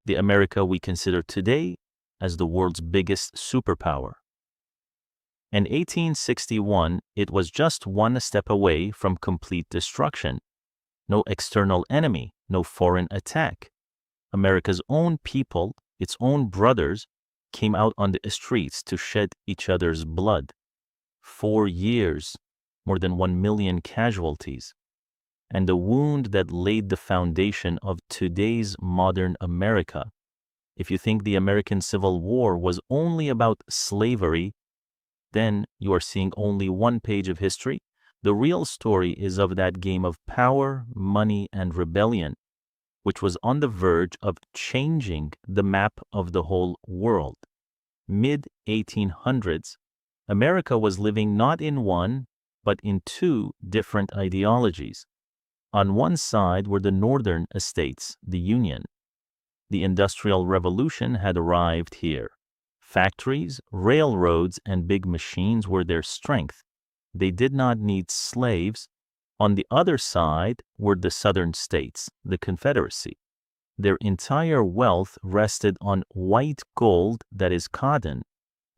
the America we consider today as the world's biggest superpower. In 1861, it was just one step away from complete destruction. No external enemy, no foreign attack. America's own people, its own brothers, came out on the streets to shed each other's blood. 4 years, more than 1 million casualties. And the wound that laid the foundation of today's modern America. If you think the American Civil War was only about slavery, then you are seeing only one page of history. The real story is of that game of power, money, and rebellion, which was on the verge of changing the map of the whole world. Mid-1800s, America was living not in one, but in two different ideologies. On one side were the northern states, the Union. The Industrial Revolution had arrived here. Factories, railroads, and big machines were their strength. They did not need slaves. On the other side were the southern states, the Confederacy. Their entire wealth rested on white gold, that is cotton,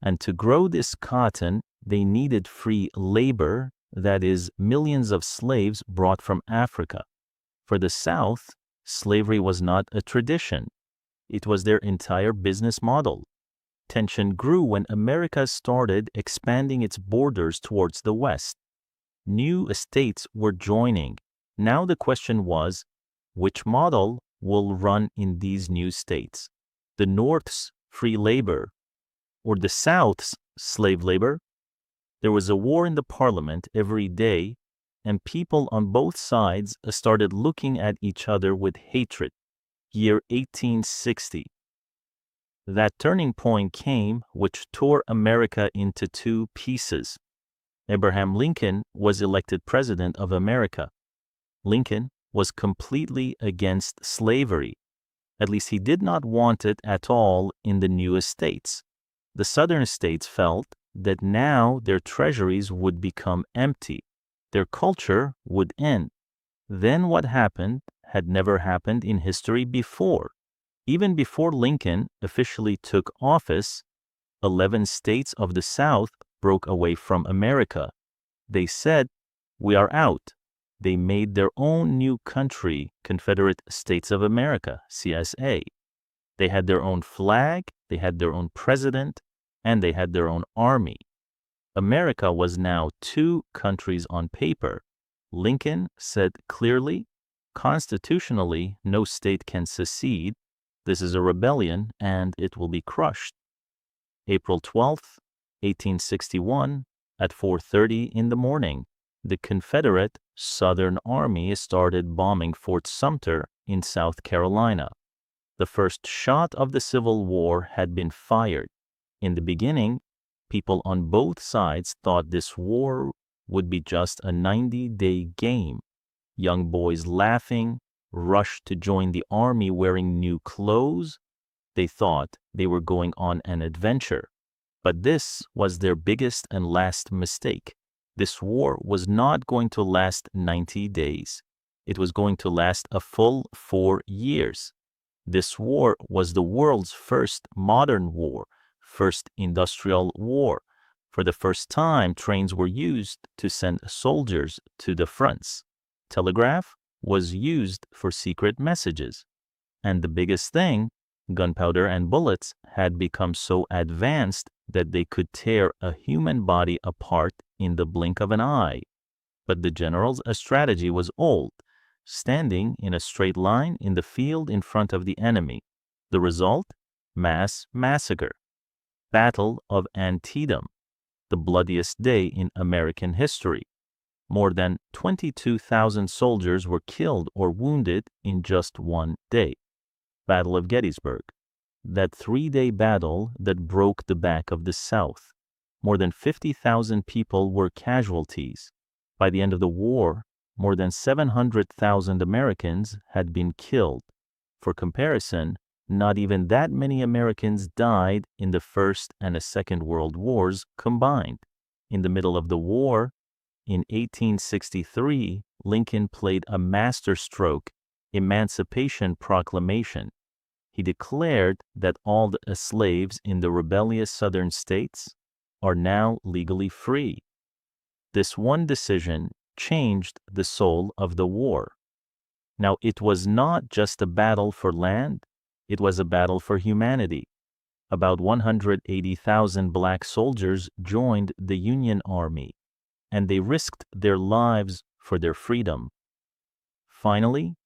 and to grow this cotton, they needed free labor, that is, millions of slaves brought from Africa. For the South, slavery was not a tradition. It was their entire business model. Tension grew when America started expanding its borders towards the West. New states were joining. Now the question was, which model will run in these new states? The North's free labor or the South's slave labor? There was a war in the parliament every day, and people on both sides started looking at each other with hatred. Year 1860. That turning point came, which tore America into two pieces. Abraham Lincoln was elected President of America. Lincoln was completely against slavery. At least he did not want it at all in the new states. The southern states felt that now their treasuries would become empty. Their culture would end. Then what happened had never happened in history before. Even before Lincoln officially took office, 11 states of the South broke away from America. They said, "We are out." They made their own new country, Confederate States of America, CSA. They had their own flag, they had their own president, and they had their own army. America was now two countries on paper. Lincoln said clearly, constitutionally, no state can secede. This is a rebellion, and it will be crushed. April 12th, 1861, at 4:30 in the morning, the Confederate Southern Army started bombing Fort Sumter in South Carolina. The first shot of the Civil War had been fired. In the beginning, people on both sides thought this war would be just a 90-day game. Young boys laughing, rushed to join the army wearing new clothes. They thought they were going on an adventure. But this was their biggest and last mistake. This war was not going to last 90 days. It was going to last a full 4 years. This war was the world's first modern war, first industrial war. For the first time, trains were used to send soldiers to the fronts. Telegraph was used for secret messages. And the biggest thing, gunpowder and bullets had become so advanced that they could tear a human body apart in the blink of an eye. But the general's strategy was old, standing in a straight line in the field in front of the enemy. The result? Mass massacre. Battle of Antietam, the bloodiest day in American history. More than 22,000 soldiers were killed or wounded in just one day. Battle of Gettysburg, that 3-day battle that broke the back of the South. More than 50,000 people were casualties. By the end of the war, more than 700,000 Americans had been killed. For comparison, not even that many Americans died in the First and the Second World Wars combined. In the middle of the war, in 1863, Lincoln played a masterstroke, Emancipation Proclamation. He declared that all the slaves in the rebellious southern states are now legally free. This one decision changed the soul of the war. Now, it was not just a battle for land, it was a battle for humanity. About 180,000 black soldiers joined the Union Army, and they risked their lives for their freedom. Finally,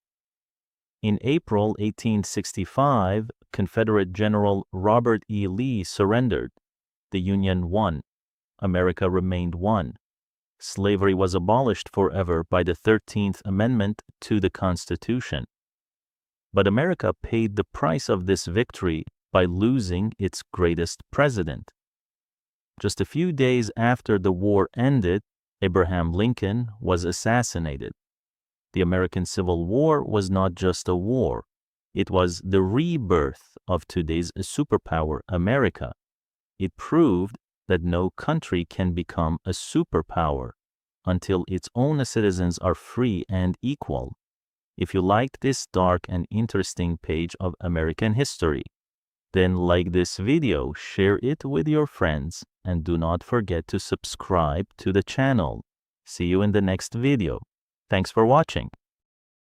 in April 1865, Confederate General Robert E. Lee surrendered. The Union won. America remained one. Slavery was abolished forever by the 13th Amendment to the Constitution. But America paid the price of this victory by losing its greatest president. Just a few days after the war ended, Abraham Lincoln was assassinated. The American Civil War was not just a war. It was the rebirth of today's superpower, America. It proved that no country can become a superpower until its own citizens are free and equal. If you liked this dark and interesting page of American history, then like this video, share it with your friends, and do not forget to subscribe to the channel. See you in the next video. Thanks for watching.